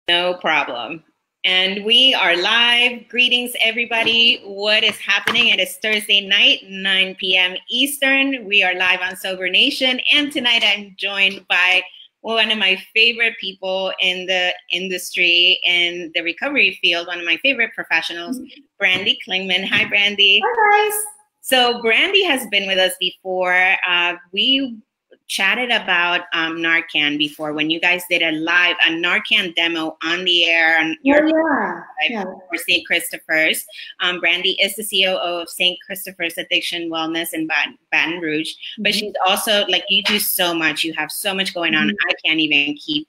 No problem. And we are live. Greetings, everybody. What is happening? It is Thursday night, 9 p.m. Eastern. We are live on Sober Nation. And tonight I'm joined by one of my favorite people in the industry, in the recovery field, one of my favorite professionals, Brandy Klingman. Hi, Brandy. Hi, guys. So Brandy has been with us before. We chatted about Narcan before when you guys did a Narcan demo on the air on your for St. Christopher's. Brandy is the COO of St. Christopher's Addiction Wellness in Baton Rouge, but she's also, like, you do so much. You have so much going on. I can't even keep,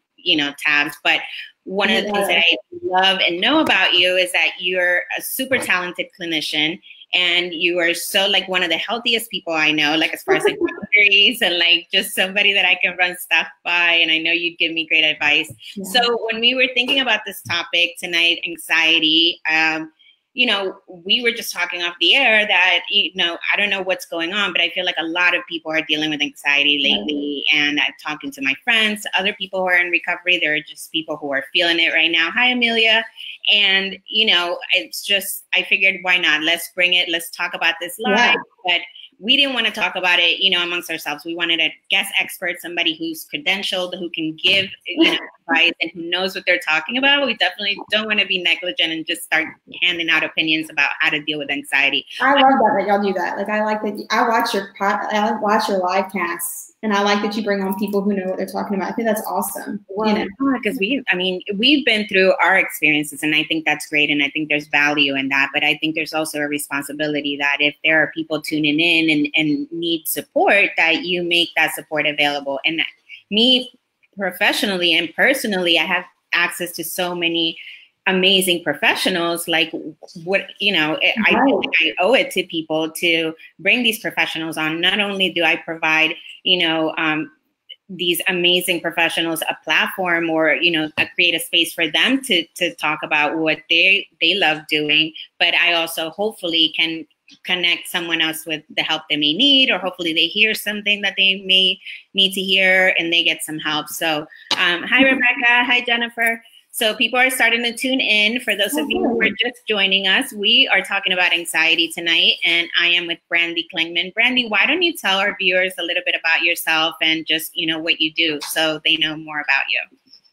tabs, but one of the things that I love and know about you is that you're a super talented clinician. And you are so, like, one of the healthiest people I know, like, as far as like boundaries and like just somebody that I can run stuff by. And I know you'd give me great advice. Yeah. So when we were thinking about this topic tonight, anxiety, we were just talking off the air that, I don't know what's going on, but I feel like a lot of people are dealing with anxiety lately. And I'm talking to my friends, other people who are in recovery. There are just people who are feeling it right now. Hi, Amelia. And, it's just, I figured, why not? Let's bring it. Let's talk about this live. Yeah. But we didn't want to talk about it, amongst ourselves. We wanted a guest expert, somebody who's credentialed, who can give, advice and who knows what they're talking about. We definitely don't want to be negligent and just start handing out opinions about how to deal with anxiety. I love that y'all do that. Like, I like that. I watch your live casts, and I like that you bring on people who know what they're talking about. I think that's awesome. Well, because we've been through our experiences, and I think that's great, and I think there's value in that. But I think there's also a responsibility that if there are people tuning in and need support, that you make that support available. And me professionally and personally, I have access to so many amazing professionals. Like, what, I feel like I owe it to people to bring these professionals on. Not only do I provide, these amazing professionals a platform or, create a space for them to talk about what they love doing, but I also hopefully can connect someone else with the help they may need, or hopefully they hear something that they may need to hear and they get some help. So hi, Rebecca. Hi, Jennifer. So people are starting to tune in. For those of you who are just joining us, we are talking about anxiety tonight, and I am with Brandy Klingman. Brandy, why don't you tell our viewers a little bit about yourself and just, what you do so they know more about you?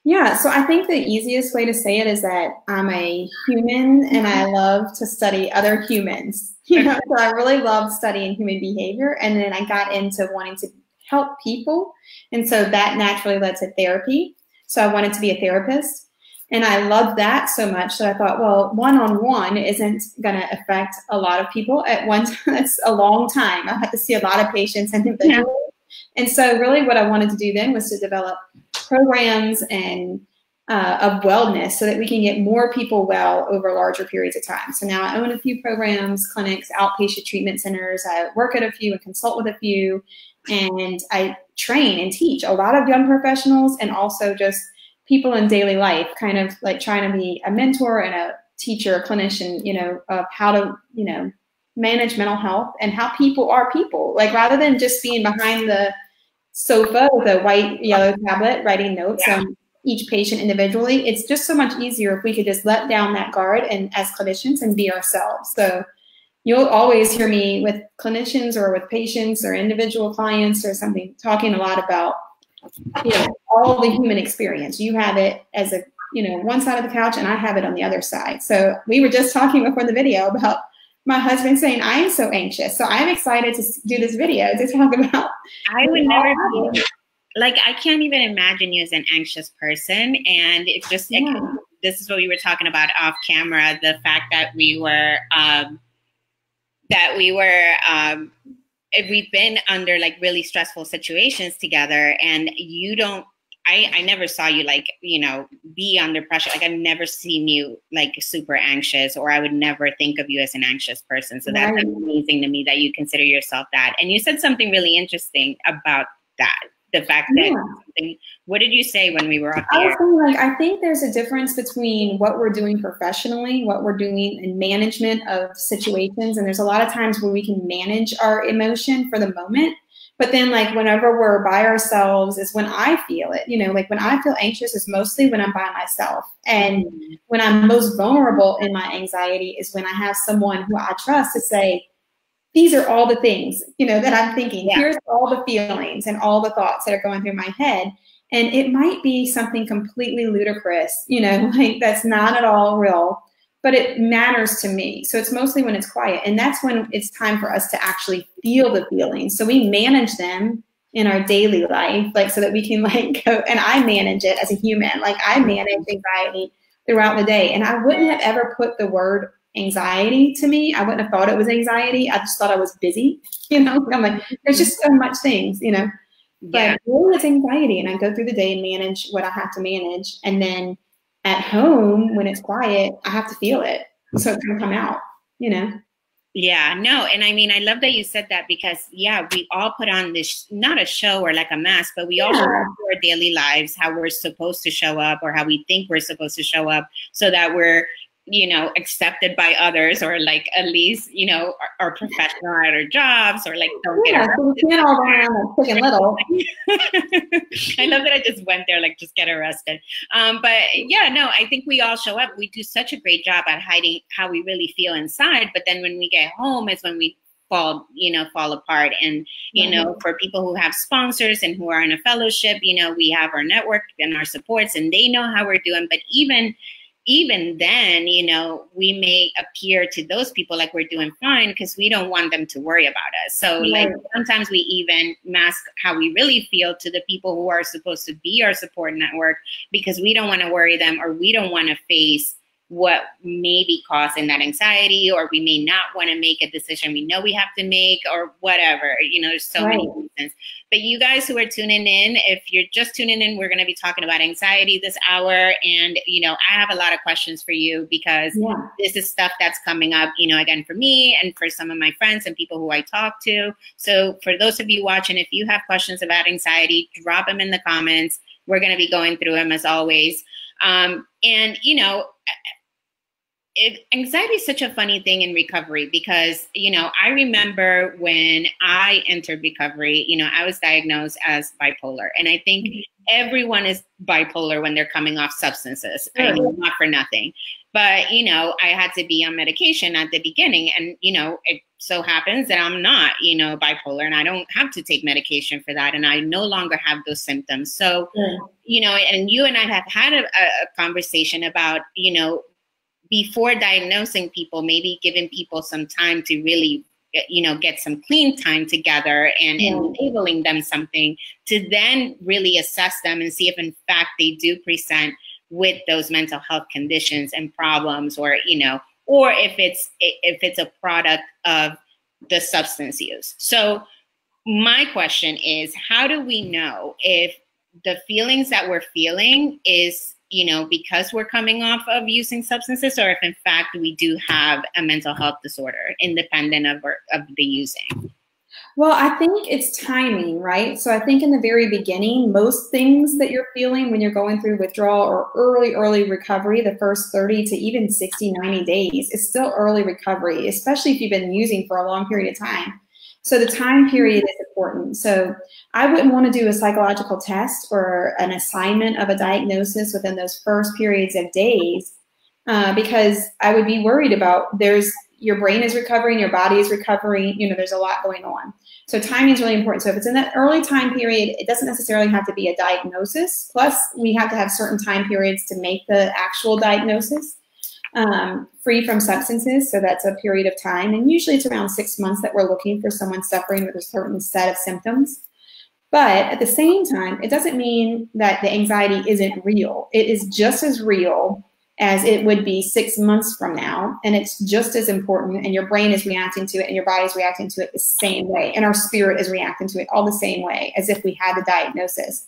Yeah, so I think the easiest way to say it is that I'm a human and I love to study other humans. So I really loved studying human behavior, and then I got into wanting to help people. And so that naturally led to therapy. So I wanted to be a therapist. And I loved that so much that I thought, well, one-on-one isn't going to affect a lot of people at one time. That's a long time. I had to see a lot of patients individually. Yeah. And so really what I wanted to do then was to develop programs and of wellness so that we can get more people well over larger periods of time. So now I own a few programs, clinics, outpatient treatment centers. I work at a few and consult with a few. And I train and teach a lot of young professionals and also just people in daily life, kind of like trying to be a mentor and a teacher, a clinician, of how to, manage mental health and how people are people. Like, rather than just being behind the sofa with a white, yellow tablet writing notes on each patient individually, it's just so much easier if we could just let down that guard and as clinicians and be ourselves. So you'll always hear me with clinicians or with patients or individual clients or something talking a lot about all the human experience. You have it as a, one side of the couch, and I have it on the other side. So we were just talking before the video about my husband saying, I am so anxious. So I'm excited to do this video to talk about. I would never be, like, I can't even imagine you as an anxious person. And it's just, this is what we were talking about off camera, the fact that we've been under like really stressful situations together, and I never saw you be under pressure. Like, I've never seen you like super anxious, or I would never think of you as an anxious person. So that's amazing to me that you consider yourself that. And you said something really interesting about that. The fact that, what did you say when we were up there? I think there's a difference between what we're doing professionally, what we're doing in management of situations. And there's a lot of times where we can manage our emotion for the moment, But then like whenever we're by ourselves is when I feel it, you know, like when I feel anxious is mostly when I'm by myself. And when I'm most vulnerable in my anxiety is when I have someone who I trust to say, these are all the things, you know, that I'm thinking. Yeah. Here's all the feelings and all the thoughts that are going through my head. And it might be something completely ludicrous, you know, like that's not at all real, but it matters to me. So it's mostly when it's quiet. And that's when it's time for us to actually feel the feelings. So we manage them in our daily life, like so that we can like go, and I manage it as a human. Like I manage anxiety throughout the day. And I wouldn't have ever put the word anxiety to me. I wouldn't have thought it was anxiety. I just thought I was busy, you know. I'm like, there's just so much things, you know. Yeah. But really it's anxiety, and I go through the day and manage what I have to manage. And then at home, when it's quiet, I have to feel it. So it's gonna come out, you know. Yeah, no, and I mean, I love that you said that because, yeah, we all put on this, not a show or like a mask, but we all show up to our daily lives, how we're supposed to show up or how we think we're supposed to show up so that we're, you know, accepted by others, or like at least, you know, are professional at our jobs, or like don't get arrested. So we can't all run around like Chicken Little. I love that I just went there, like just get arrested. But yeah, no, I think we all show up. We do such a great job at hiding how we really feel inside. But then when we get home is when we fall apart. And, you know, for people who have sponsors and who are in a fellowship, you know, we have our network and our supports and they know how we're doing. But even then, you know, we may appear to those people like we're doing fine because we don't want them to worry about us. So like sometimes we even mask how we really feel to the people who are supposed to be our support network because we don't want to worry them, or we don't want to face what may be causing that anxiety, or we may not want to make a decision we know we have to make, or whatever. You know, there's so many reasons. But you guys who are tuning in, if you're just tuning in, we're going to be talking about anxiety this hour. And, you know, I have a lot of questions for you because this is stuff that's coming up, you know, again, for me and for some of my friends and people who I talk to. So for those of you watching, if you have questions about anxiety, drop them in the comments. We're going to be going through them as always. And, you know, anxiety is such a funny thing in recovery because, you know, I remember when I entered recovery, you know, I was diagnosed as bipolar. And I think everyone is bipolar when they're coming off substances. I mean, not for nothing. But, you know, I had to be on medication at the beginning. And, you know, it so happens that I'm not, you know, bipolar, and I don't have to take medication for that. And I no longer have those symptoms. So, you know, and you and I have had a conversation about, you know, before diagnosing people, maybe giving people some time to really, you know, get some clean time together and enabling them something to then really assess them and see if in fact they do present with those mental health conditions and problems, or, you know, or if it's a product of the substance use. So my question is, how do we know if the feelings that we're feeling is, you know, because we're coming off of using substances, or if in fact we do have a mental health disorder independent of the using? Well, I think it's timing, right? So I think in the very beginning, most things that you're feeling when you're going through withdrawal or early recovery, the first 30 to even 60, 90 days is still early recovery, especially if you've been using for a long period of time. So the time period is important. So I wouldn't want to do a psychological test or an assignment of a diagnosis within those first periods of days because I would be worried about your brain is recovering, your body is recovering, you know, there's a lot going on. So timing is really important. So if it's in that early time period, it doesn't necessarily have to be a diagnosis. Plus, we have to have certain time periods to make the actual diagnosis. Free from substances, so that's a period of time, and usually it's around 6 months that we're looking for someone suffering with a certain set of symptoms. But at the same time, it doesn't mean that the anxiety isn't real. It is just as real as it would be 6 months from now, and it's just as important, and your brain is reacting to it, and your body is reacting to it the same way, and our spirit is reacting to it all the same way as if we had the diagnosis.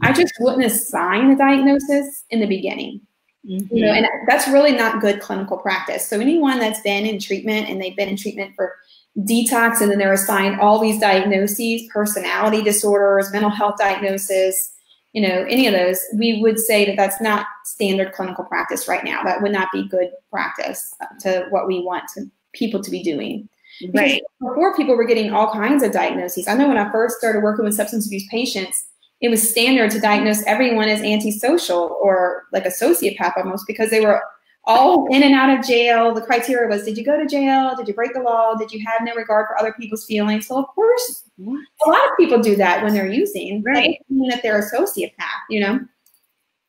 I just wouldn't assign the diagnosis in the beginning. You know, and that's really not good clinical practice. So anyone that's been in treatment and they've been in treatment for detox and then they're assigned all these diagnoses, personality disorders, mental health diagnosis, you know, any of those, we would say that that's not standard clinical practice right now. That would not be good practice to what we want people to be doing. Because before, people were getting all kinds of diagnoses. I know when I first started working with substance abuse patients, it was standard to diagnose everyone as antisocial or like a sociopath almost, because they were all in and out of jail. The criteria was, did you go to jail? Did you break the law? Did you have no regard for other people's feelings? So of course, a lot of people do that when they're using. Right. That doesn't mean that they're a sociopath, you know?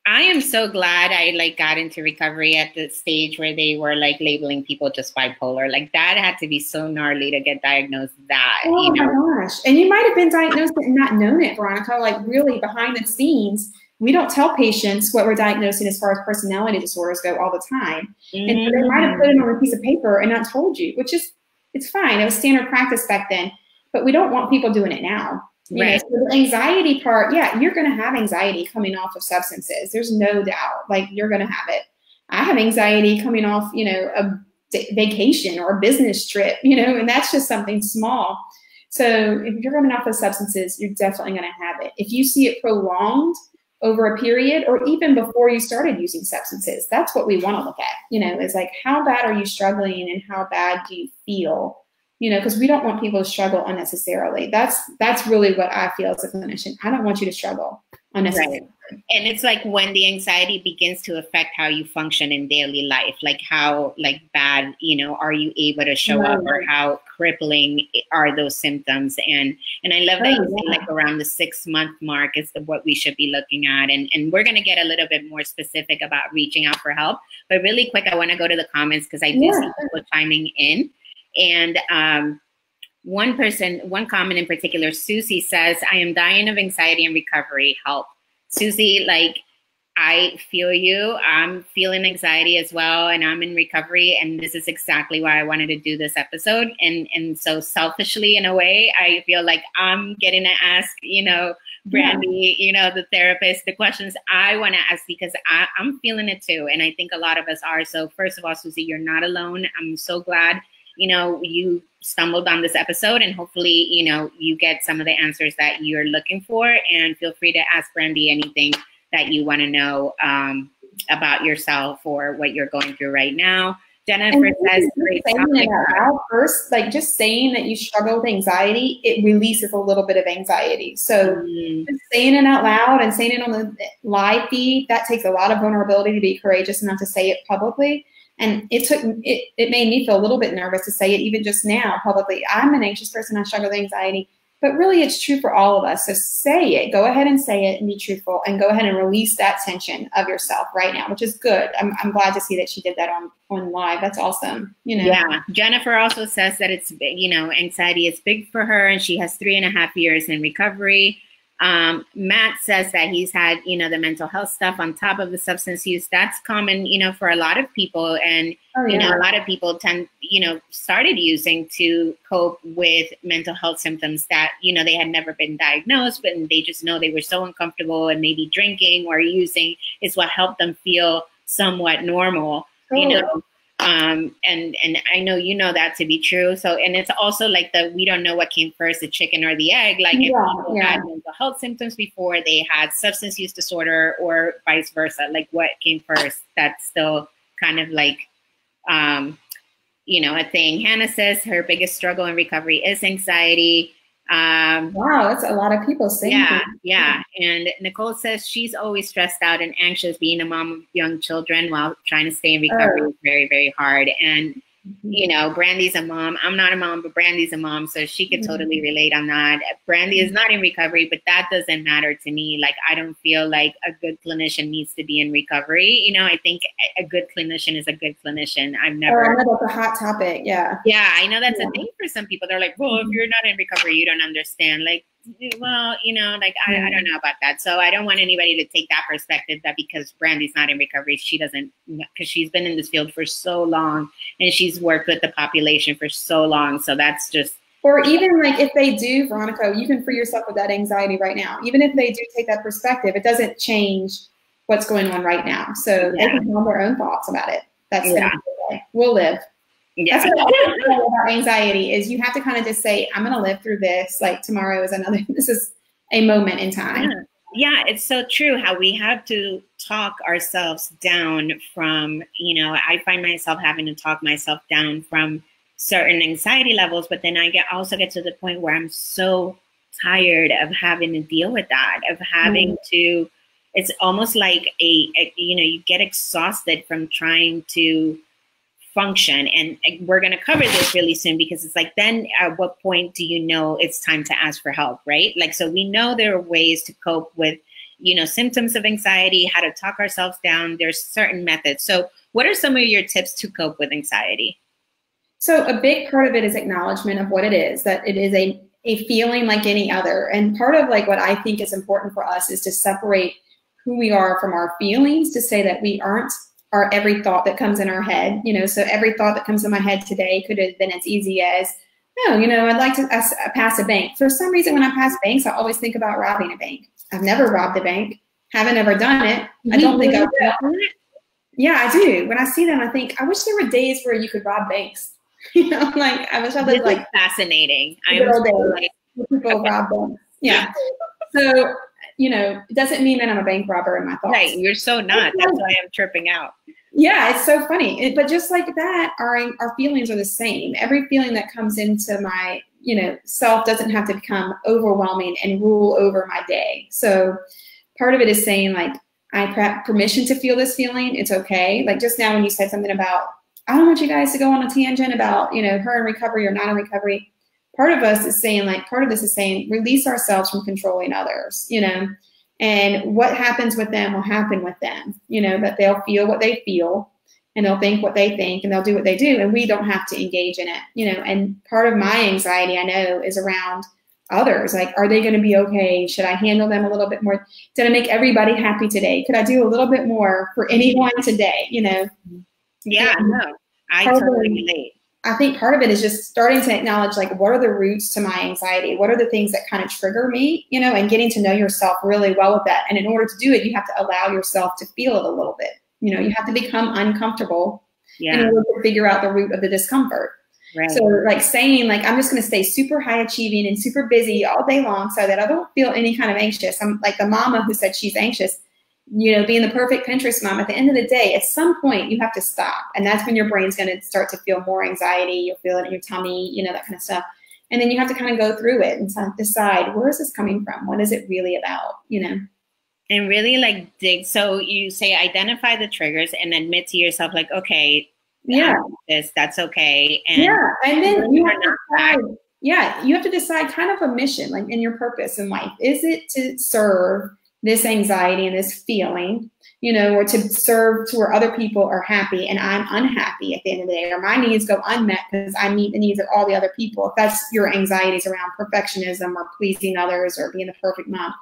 I am so glad I like got into recovery at the stage where they were like labeling people just bipolar. Like that had to be so gnarly to get diagnosed that, oh, you know? My gosh. And you might have been diagnosed and not known it, Veronica, like really behind the scenes. We don't tell patients what we're diagnosing as far as personality disorders go all the time. And so they might have put it on a piece of paper and not told you, which is, it's fine. It was standard practice back then, but we don't want people doing it now. You know, so the anxiety part, yeah, you're going to have anxiety coming off of substances. There's no doubt. Like, you're going to have it. I have anxiety coming off, you know, a vacation or a business trip, you know, and that's just something small. So if you're coming off of substances, you're definitely going to have it. If you see it prolonged over a period, or even before you started using substances, that's what we want to look at, you know, is like, how bad are you struggling and how bad do you feel? You know, because we don't want people to struggle unnecessarily. That's really what I feel as a clinician. I don't want you to struggle unnecessarily. Right. And it's like when the anxiety begins to affect how you function in daily life, like how like bad, you know, are you able to show up, or how crippling are those symptoms? And I love that you say like around the 6-month mark is what we should be looking at. And we're going to get a little bit more specific about reaching out for help. But really quick, I want to go to the comments because I do see people chiming in. And one comment in particular, Susie says, I am dying of anxiety and recovery. Help. Susie, like, I feel you. I'm feeling anxiety as well, and I'm in recovery. And this is exactly why I wanted to do this episode. And so selfishly, in a way, I feel like I'm getting to ask, you know, Brandy, you know, the therapist, the questions I want to ask, because I'm feeling it too. And I think a lot of us are. So first of all, Susie, you're not alone. I'm so glad, you know, you stumbled on this episode, and hopefully, you know, you get some of the answers that you're looking for. And feel free to ask Brandy anything that you want to know about yourself or what you're going through right now. Jennifer says, great topic. First, like just saying that you struggle with anxiety, it releases a little bit of anxiety. So just saying it out loud and saying it on the live feed, that takes a lot of vulnerability to be courageous enough to say it publicly. And it made me feel a little bit nervous to say it even just now publicly. I'm an anxious person. I struggle with anxiety. But really, it's true for all of us. So say it. Go ahead and say it and be truthful, and go ahead and release that tension of yourself right now, which is good. I'm glad to see that she did that on live. That's awesome. You know. Yeah. Jennifer also says that it's, you know, anxiety is big for her, and she has 3.5 years in recovery. Matt says that he's had, you know, the mental health stuff on top of the substance use. That's common, you know, for a lot of people. And, you know, a lot of people started using to cope with mental health symptoms that, you know, they had never been diagnosed, but they just know they were so uncomfortable, and maybe drinking or using is what helped them feel somewhat normal, you know. And I know you know that to be true. So, and it's also like we don't know what came first, the chicken or the egg. Like if people had mental health symptoms before they had substance use disorder, or vice versa, like what came first, that's still kind of like, you know, a thing. Hannah says her biggest struggle in recovery is anxiety. Wow, that's a lot of people saying that. Yeah. And Nicole says she's always stressed out and anxious being a mom of young children while trying to stay in recovery is very, very hard. And, you know, Brandy's a mom. I'm not a mom, but Brandy's a mom, so she could totally relate on that. Brandy is not in recovery, but that doesn't matter to me. Like, I don't feel like a good clinician needs to be in recovery. You know, I think a good clinician is a good clinician. I've never. I know that's a hot topic. Yeah. Yeah, I know that's a thing for some people. They're like, well, if you're not in recovery, you don't understand. Like, well, you know, like, I don't know about that. So I don't want anybody to take that perspective that because Brandy's not in recovery, she doesn't, because she's been in this field for so long and she's worked with the population for so long. So that's just. Or even like if they do, Veronica, you can free yourself of that anxiety right now. Even if they do take that perspective, it doesn't change what's going on right now. So they can have their own thoughts about it. That's we'll live. Yeah. That's what I love about anxiety is you have to kind of just say, I'm going to live through this. Like tomorrow is this is a moment in time. Yeah, it's so true how we have to talk ourselves down from, you know, I find myself having to talk myself down from certain anxiety levels, but then I also get to the point where I'm so tired of having to deal with that, of having to, it's almost like you get exhausted from trying to function. And we're going to cover this really soon, because it's like, then at what point do you know it's time to ask for help, right? Like, so we know there are ways to cope with, symptoms of anxiety, how to talk ourselves down. There's certain methods. So what are some of your tips to cope with anxiety? So a big part of it is acknowledgement of what it is, that it is a feeling like any other. And part of like what I think is important for us is to separate who we are from our feelings, to say that we aren't our every thought that comes in our head. So every thought that comes in my head today could have been as easy as, no, I'd like to pass a bank. For some reason, when I pass banks, I always think about robbing a bank. I've never robbed a bank. Haven't ever done it. I don't think I will. Yeah, I do. When I see them, I think, I wish there were days where you could rob banks. Like, I wish I lived like fascinating. People rob banks. Yeah. So, it doesn't mean that I'm a bank robber in my thoughts. Right. You're so not. That's why I'm tripping out. Yeah, it's so funny. But just like that, our feelings are the same. Every feeling that comes into my, self doesn't have to become overwhelming and rule over my day. So part of it is saying, like, I have permission to feel this feeling. It's okay. Like just now when you said something about, I don't want you guys to go on a tangent about, her in recovery or not in recovery. Part of this is saying, release ourselves from controlling others, and what happens with them will happen with them, that they'll feel what they feel and they'll think what they think and they'll do what they do. And we don't have to engage in it, and part of my anxiety, I know, is around others. Like, are they going to be okay? Should I handle them a little bit more? Did I make everybody happy today? Could I do a little bit more for anyone today? Yeah, no, I totally relate. I think part of it is just starting to acknowledge, like, what are the roots to my anxiety? What are the things that kind of trigger me, and getting to know yourself really well with that. And in order to do it, you have to allow yourself to feel it a little bit. You have to become uncomfortable in order to figure out the root of the discomfort. Right. So like saying, like, I'm just going to stay super high achieving and super busy all day long so that I don't feel any kind of anxious. I'm like the mama who said she's anxious, being the perfect Pinterest mom. At the end of the day, at some point you have to stop. And that's when your brain's going to start to feel more anxiety. You'll feel it in your tummy, that kind of stuff. And then you have to kind of go through it and decide, where is this coming from? What is it really about, And really like dig. So you say, identify the triggers and admit to yourself, like, okay, that's okay. And and then you have to decide kind of a mission, like in your purpose in life. Is it to serve this anxiety and this feeling, or to serve to where other people are happy and I'm unhappy at the end of the day, or my needs go unmet because I meet the needs of all the other people? If that's your anxieties around perfectionism or pleasing others or being the perfect mom,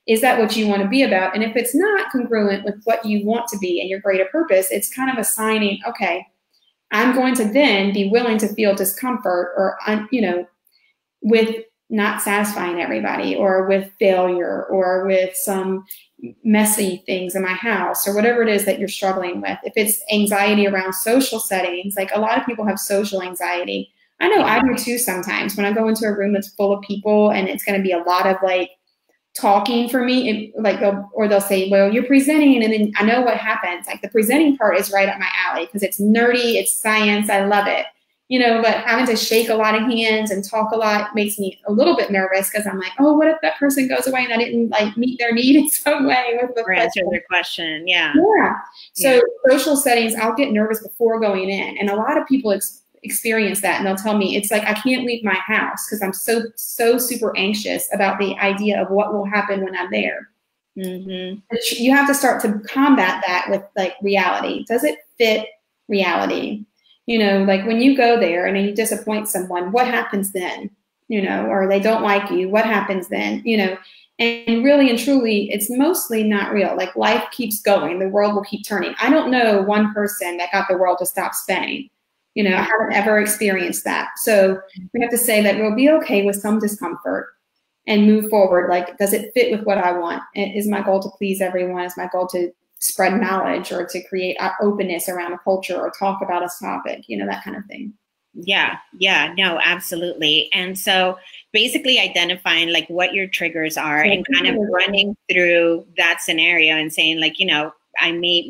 is that what you want to be about? And if it's not congruent with what you want to be and your greater purpose, it's kind of assigning, okay, I'm going to then be willing to feel discomfort or, with not satisfying everybody, or with failure, or with some messy things in my house, or whatever it is that you're struggling with. If it's anxiety around social settings, like a lot of people have social anxiety. I know I do too sometimes. When I go into a room that's full of people and it's going to be a lot of like talking for me, they'll say, well, you're presenting, and then I know what happens. Like the presenting part is right up my alley because it's nerdy, it's science, I love it. But having to shake a lot of hands and talk a lot makes me a little bit nervous because I'm like, oh, what if that person goes away and I didn't like meet their need in some way with the or answer their question. Yeah. So social settings, I'll get nervous before going in, and a lot of people experience that, and they'll tell me it's like I can't leave my house because I'm so super anxious about the idea of what will happen when I'm there. Mm-hmm. You have to start to combat that with like reality. Does it fit reality? Like when you go there and you disappoint someone, what happens then? Or they don't like you, what happens then? And really and truly, it's mostly not real. Like life keeps going. The world will keep turning. I don't know one person that got the world to stop spinning. I haven't ever experienced that. So we have to say that we'll be okay with some discomfort and move forward. Like, does it fit with what I want? Is my goal to please everyone? Is my goal to spread knowledge or to create openness around a culture or talk about a topic, that kind of thing? Yeah, no, absolutely. And so basically identifying like what your triggers are and kind of running through that scenario and saying like,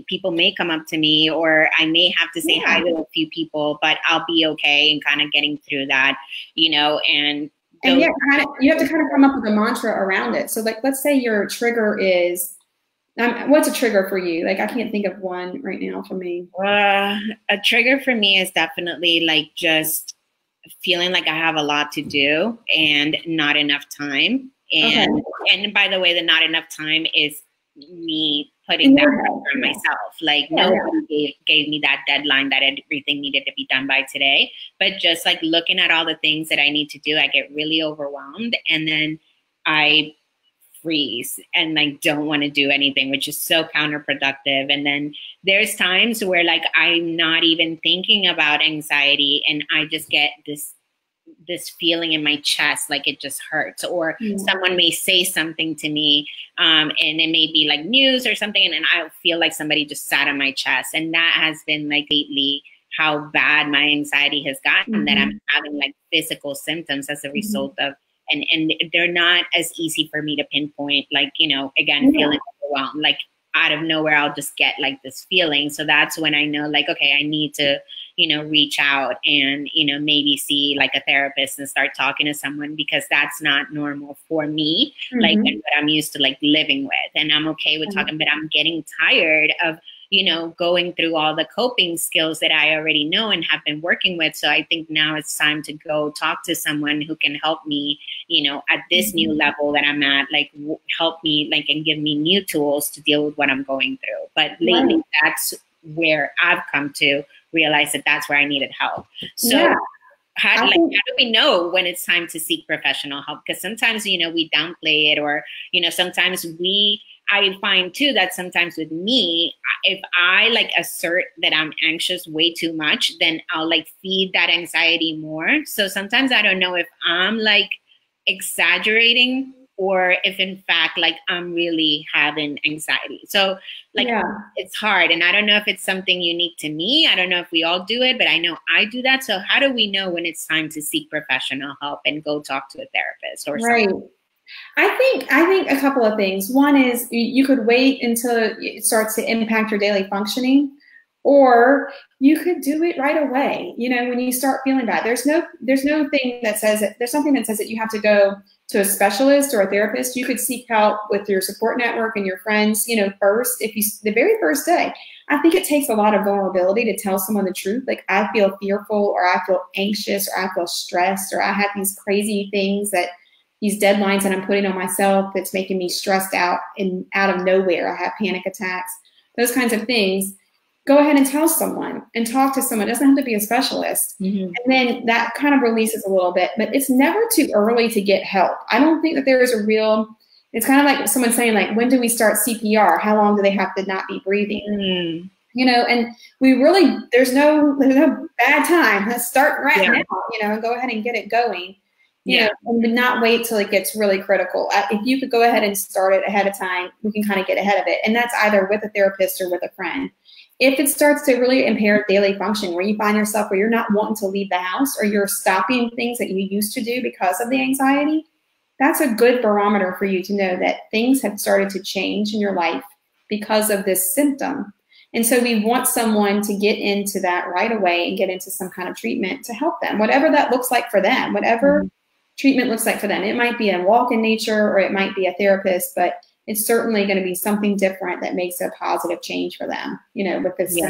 people may come up to me, or I may have to say hi to a few people, but I'll be okay and kind of getting through that, you know, and yeah, you have to kind of come up with a mantra around it. So like, let's say your trigger is, what's a trigger for you? Like, I can't think of one right now for me. A trigger for me is definitely like just feeling like I have a lot to do and not enough time. And by the way, the not enough time is me putting that pressure on myself. Like nobody gave me that deadline that everything needed to be done by today. But just like looking at all the things that I need to do, I get really overwhelmed, and then I freeze and like don't want to do anything, which is so counterproductive. And then there's times where like I'm not even thinking about anxiety, and I just get this feeling in my chest, like it just hurts, or someone may say something to me, and it may be like news or something, and I feel like somebody just sat on my chest. And that has been like lately how bad my anxiety has gotten, that I'm having like physical symptoms as a result of, and they're not as easy for me to pinpoint, like, you know, again, feeling overwhelmed, like out of nowhere, I'll just get like this feeling. So that's when I know, like, okay, I need to, you know, reach out and, you know, maybe see like a therapist and start talking to someone, because that's not normal for me, like, and what I'm used to like living with. And I'm okay with talking, but I'm getting tired of, you know, going through all the coping skills that I already know and have been working with. So I think now it's time to go talk to someone who can help me, you know, at this new level that I'm at, like help me, like, and give me new tools to deal with what I'm going through. But lately, that's where I've come to realize that that's where I needed help. So how do we know when it's time to seek professional help? Because sometimes, you know, we downplay it, or, you know, sometimes I find too that sometimes with me, if I like assert that I'm anxious way too much, then I'll like feed that anxiety more. So sometimes I don't know if I'm like exaggerating, or if in fact like I'm really having anxiety. So like it's hard, and I don't know if it's something unique to me. I don't know if we all do it, but I know I do that. So how do we know when it's time to seek professional help and go talk to a therapist or something? I think a couple of things. One is you could wait until it starts to impact your daily functioning, or you could do it right away. You know, when you start feeling bad, there's no thing that says it. There's something that says that you have to go to a specialist or a therapist. You could seek help with your support network and your friends, you know, first, the very first day. I think it takes a lot of vulnerability to tell someone the truth. Like, I feel fearful, or I feel anxious, or I feel stressed, or I have these crazy things these deadlines that I'm putting on myself that's making me stressed out, and out of nowhere, I have panic attacks, those kinds of things. Go ahead and tell someone and talk to someone. It doesn't have to be a specialist. And then that kind of releases a little bit, but it's never too early to get help. I don't think that there is it's kind of like someone saying, like, when do we start CPR? How long do they have to not be breathing? You know, and there's no bad time. Let's start right now, you know, and go ahead and get it going. You know, and not wait till it gets really critical. If you could go ahead and start it ahead of time, we can kind of get ahead of it. And that's either with a therapist or with a friend. If it starts to really impair daily function, where you find yourself where you're not wanting to leave the house, or you're stopping things that you used to do because of the anxiety, that's a good barometer for you to know that things have started to change in your life because of this symptom. And so we want someone to get into that right away and get into some kind of treatment to help them, whatever that looks like for them, whatever treatment looks like for them. It might be a walk in nature, or it might be a therapist, but it's certainly going to be something different that makes a positive change for them, you know, with this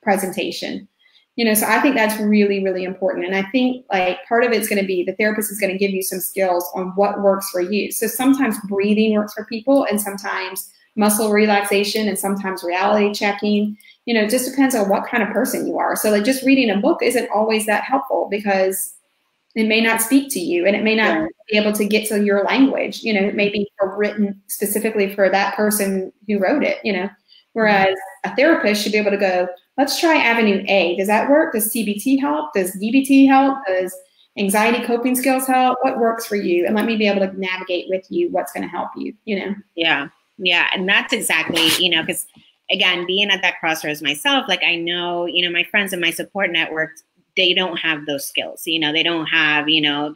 presentation. You know, so I think that's really, really important. And I think like part of it's going to be the therapist is going to give you some skills on what works for you. So sometimes breathing works for people, and sometimes muscle relaxation, and sometimes reality checking. You know, it just depends on what kind of person you are. So like just reading a book isn't always that helpful, because it may not speak to you, and it may not be able to get to your language. You know, it may be written specifically for that person who wrote it, you know, whereas a therapist should be able to go, let's try Avenue A. Does that work? Does CBT help? Does DBT help? Does anxiety coping skills help? What works for you? And let me be able to navigate with you what's going to help you, you know? Yeah. And that's exactly, you know, because again, being at that crossroads myself, like I know, you know, my friends and my support network, they don't have those skills, you know, they don't have, you know,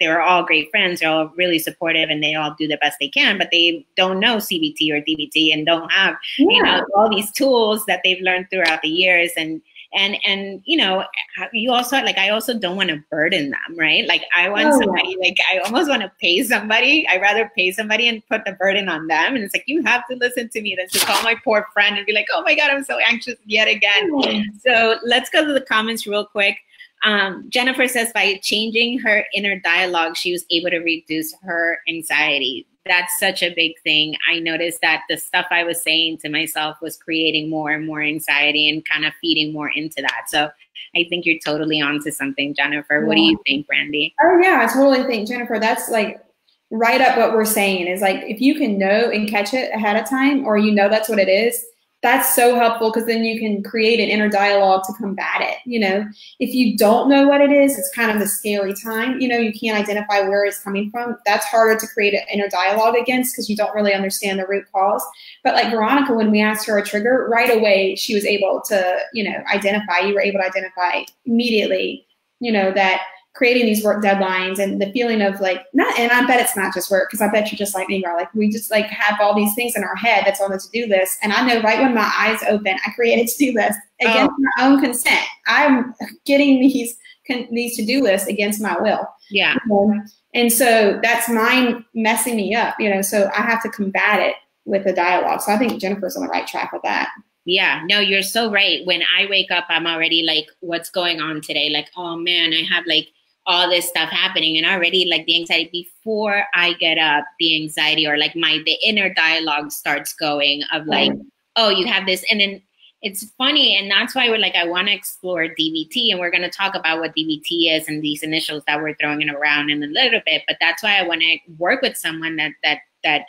they're all great friends, they're all really supportive, and they all do the best they can, but they don't know CBT or DBT and don't have, you know, all these tools that they've learned throughout the years. And you know, you also, like, I also don't want to burden them, right? Like, I want somebody, like, I almost want to pay somebody. I'd rather pay somebody and put the burden on them. And it's like, you have to listen to me, than to call my poor friend and be like, oh my God, I'm so anxious yet again. So let's go to the comments real quick. Jennifer says, by changing her inner dialogue, she was able to reduce her anxiety. That's such a big thing. I noticed that the stuff I was saying to myself was creating more and more anxiety and kind of feeding more into that. So I think you're totally onto something, Jennifer. What do you think, Brandy? Oh yeah, I totally think, Jennifer, that's like right up what we're saying, is like, if you can know and catch it ahead of time, or you know that's what it is, that's so helpful, because then you can create an inner dialogue to combat it. You know, if you don't know what it is, it's kind of the scary time. You know, you can't identify where it's coming from. That's harder to create an inner dialogue against, because you don't really understand the root cause. But like Veronica, when we asked her a trigger, right away she was able to, you know, identify. You were able to identify immediately, you know, that creating these work deadlines and the feeling of like, and I bet it's not just work, because I bet you're just like me, girl. Like, we just like have all these things in our head that's on the to-do list. And I know right when my eyes open, I create a to-do list against my own consent. I'm getting these to-do lists against my will. Yeah. And so that's mine messing me up, you know, so I have to combat it with a dialogue. So I think Jennifer's on the right track with that. Yeah, no, you're so right. When I wake up, I'm already like, what's going on today? Like, oh man, I have like all this stuff happening, and already like the anxiety before I get up, the anxiety, or like the inner dialogue starts going of like, oh, you have this. And then it's funny. And that's why we're like, I want to explore DBT, and we're going to talk about what DBT is and these initials that we're throwing it around in a little bit. But that's why I want to work with someone that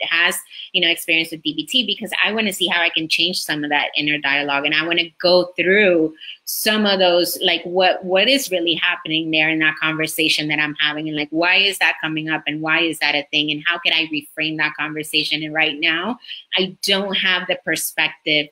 has, you know, experience with DBT, because I want to see how I can change some of that inner dialogue. And I want to go through some of those, like what is really happening there in that conversation that I'm having, and like, why is that coming up, and why is that a thing, and how can I reframe that conversation? And right now, I don't have the perspective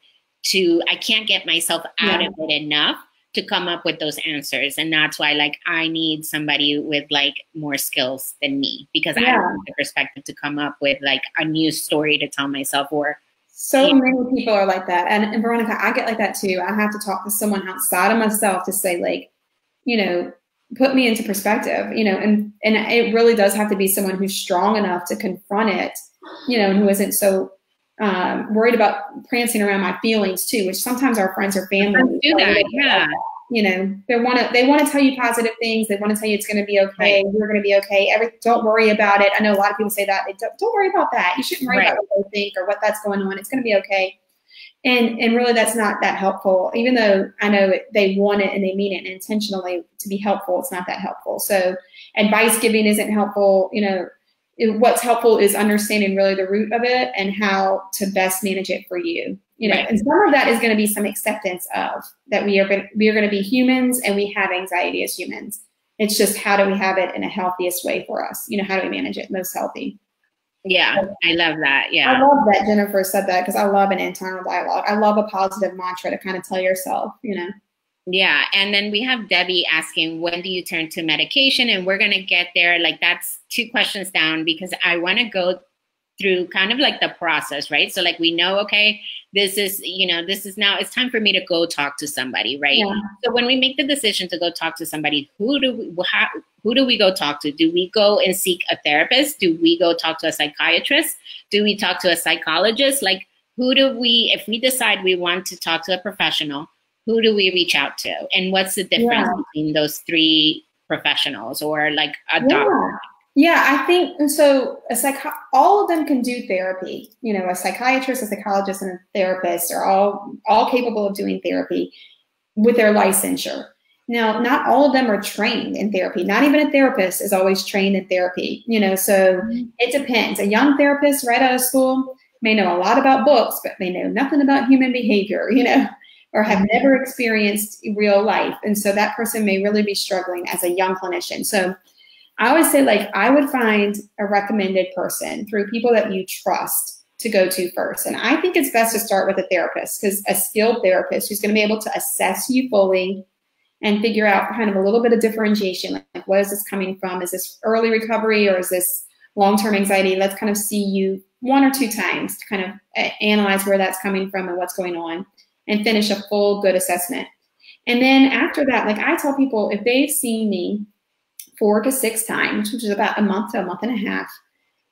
I can't get myself out of it enough to come up with those answers. And that's why, like, I need somebody with like more skills than me, because I don't have the perspective to come up with like a new story to tell myself. Or so many people are like that. And Veronica, I get like that too. I have to talk to someone outside of myself to say, like, you know, put me into perspective, you know, and it really does have to be someone who's strong enough to confront it, you know, and who isn't so worried about prancing around my feelings too, which sometimes our friends or family do that. Yeah. You know, they want to tell you positive things. They want to tell you it's going to be okay. You're going to be okay. Don't worry about it. I know a lot of people say that. Don't worry about that. You shouldn't worry about what they think or what that's going on. It's going to be okay. And really, that's not that helpful. Even though I know they want it and they mean it intentionally to be helpful, it's not that helpful. So advice giving isn't helpful. You know, what's helpful is understanding really the root of it and how to best manage it for you. You know, and some of that is going to be some acceptance of that we are going to be humans and we have anxiety as humans. It's just, how do we have it in a healthiest way for us? You know, how do we manage it most healthy? Yeah, I love that. Yeah, I love that Jennifer said that, because I love an internal dialogue. I love a positive mantra to kind of tell yourself, you know. Yeah, and then we have Debbie asking, when do you turn to medication? And we're going to get there. Like, that's 2 questions down, because I want to go through kind of like the process, right? So like, we know, okay, this is now it's time for me to go talk to somebody, right? Yeah. So when we make the decision to go talk to somebody, who do we go talk to? Do we go and seek a therapist? Do we go talk to a psychiatrist? Do we talk to a psychologist? Like, if we decide we want to talk to a professional, who do we reach out to? And what's the difference between those 3 professionals, or like a doctor? Yeah, I think so. All of them can do therapy. You know, a psychiatrist, a psychologist, and a therapist are all capable of doing therapy with their licensure. Now, not all of them are trained in therapy. Not even a therapist is always trained in therapy. You know, so it depends. A young therapist right out of school may know a lot about books, but may know nothing about human behavior. You know, or have never experienced real life, and so that person may really be struggling as a young clinician. So I always say, like, I would find a recommended person through people that you trust to go to first. And I think it's best to start with a therapist, because a skilled therapist who's going to be able to assess you fully and figure out kind of a little bit of differentiation. Like, what is this coming from? Is this early recovery or is this long-term anxiety? Let's kind of see you 1 or 2 times to kind of analyze where that's coming from and what's going on, and finish a full good assessment. And then after that, like I tell people, if they've seen me 4 to 6 times, which is about a month to a month and a half,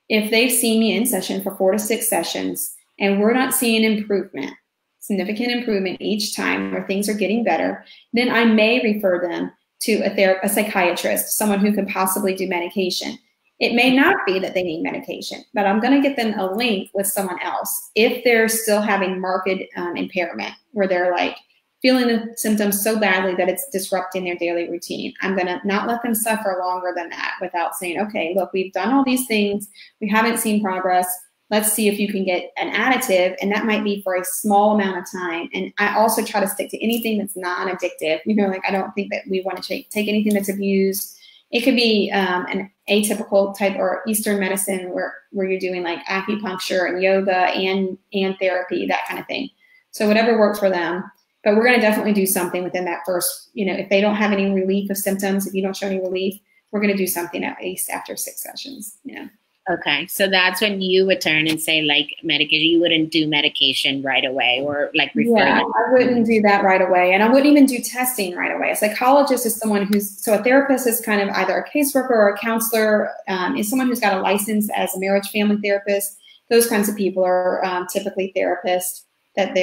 if they've seen me in session for 4 to 6 sessions and we're not seeing improvement, significant improvement each time, or things are getting better, then I may refer them to a psychiatrist, someone who can possibly do medication. It may not be that they need medication, but I'm going to get them a link with someone else if they're still having marked impairment, where they're like feeling the symptoms so badly that it's disrupting their daily routine. I'm going to not let them suffer longer than that without saying, okay, look, we've done all these things. We haven't seen progress. Let's see if you can get an additive, and that might be for a small amount of time. And I also try to stick to anything that's non-addictive. You know, like I don't think that we want to take anything that's abused. It could be an atypical type or Eastern medicine where you're doing like acupuncture and yoga and therapy, that kind of thing. So whatever works for them. But we're going to definitely do something within that first, you know, if they don't have any relief of symptoms, if you don't show any relief, we're going to do something at least after 6 sessions, you know. Okay, so that's when you would turn and say, like, medication, you wouldn't do medication right away, or like refer. Yeah, I wouldn't do that right away, and I wouldn't even do testing right away. A psychologist is someone so a therapist is kind of either a caseworker or a counselor, is someone who's got a license as a marriage family therapist. Those kinds of people are typically therapists, that they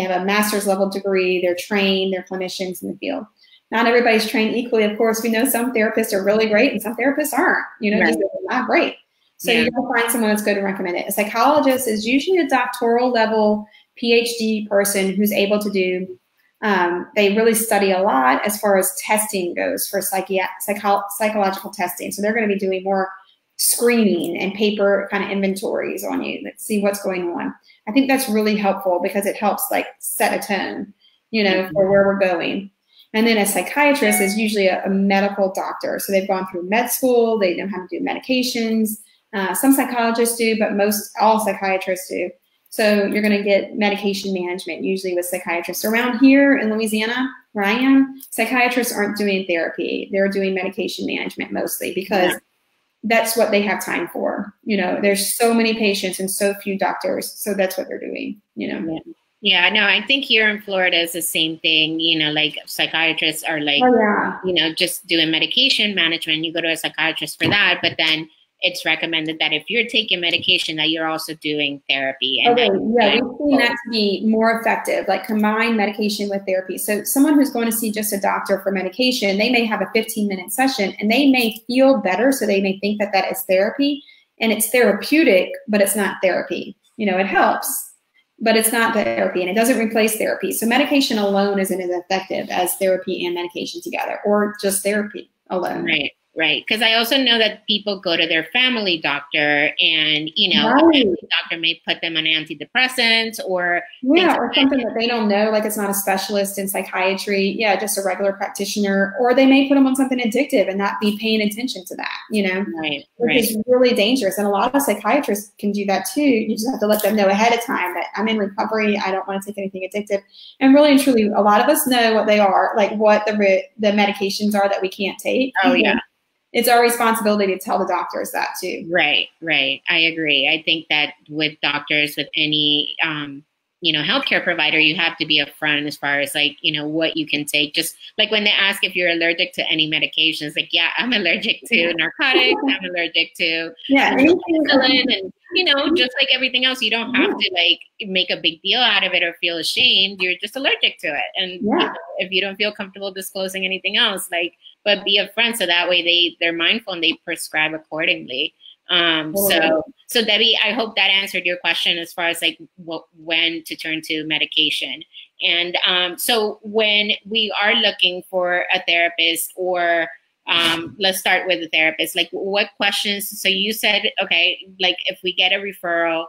have a master's level degree, they're trained, they're clinicians in the field. Not everybody's trained equally. Of course, we know some therapists are really great and some therapists aren't, you know, just not great. So you got to find someone that's good and recommend it. A psychologist is usually a doctoral level PhD person who's able to do, they really study a lot as far as testing goes for psychological testing. So they're going to be doing more screening and paper kind of inventories on you. Let's see what's going on. I think that's really helpful because it helps like set a tone, you know, for where we're going. And then a psychiatrist is usually a medical doctor. So they've gone through med school, they know how to do medications. Some psychologists do, but all psychiatrists do. So you're going to get medication management usually with psychiatrists. Around here in Louisiana, where I am, psychiatrists aren't doing therapy. They're doing medication management mostly because that's what they have time for. You know, there's so many patients and so few doctors. So that's what they're doing, you know. Yeah, no, I think here in Florida is the same thing. You know, like psychiatrists are like, you know, just doing medication management. You go to a psychiatrist for that, but then it's recommended that if you're taking medication, that you're also doing therapy. And we've seen that to be more effective, like combine medication with therapy. So someone who's going to see just a doctor for medication, they may have a 15-minute session and they may feel better. So they may think that that is therapy, and it's therapeutic, but it's not therapy. You know, it helps, but it's not therapy, and it doesn't replace therapy. So medication alone isn't as effective as therapy and medication together, or just therapy alone. Right. Right. Because I also know that people go to their family doctor and, you know, the family doctor may put them on antidepressants or or something that they don't know, like it's not a specialist in psychiatry. Yeah, just a regular practitioner. Or they may put them on something addictive and not be paying attention to that, you know, which is really dangerous. And a lot of psychiatrists can do that too. You just have to let them know ahead of time that I'm in recovery. I don't want to take anything addictive. And really and truly, a lot of us know what they are, like what the medications are that we can't take. Oh, yeah. It's our responsibility to tell the doctors that too. Right, right. I agree. I think that with doctors, with any, you know, healthcare provider, you have to be upfront as far as like, you know, what you can take. Just like when they ask if you're allergic to any medications, like, yeah, I'm allergic to narcotics. I'm allergic to penicillin, and, you know, just like everything else, you don't have to like make a big deal out of it or feel ashamed. You're just allergic to it. And you know, if you don't feel comfortable disclosing anything else, like, but be upfront so that way they're mindful and they prescribe accordingly. So Debbie, I hope that answered your question as far as like when to turn to medication. And so when we are looking for a therapist, or let's start with a therapist, like what questions? So you said, okay, like if we get a referral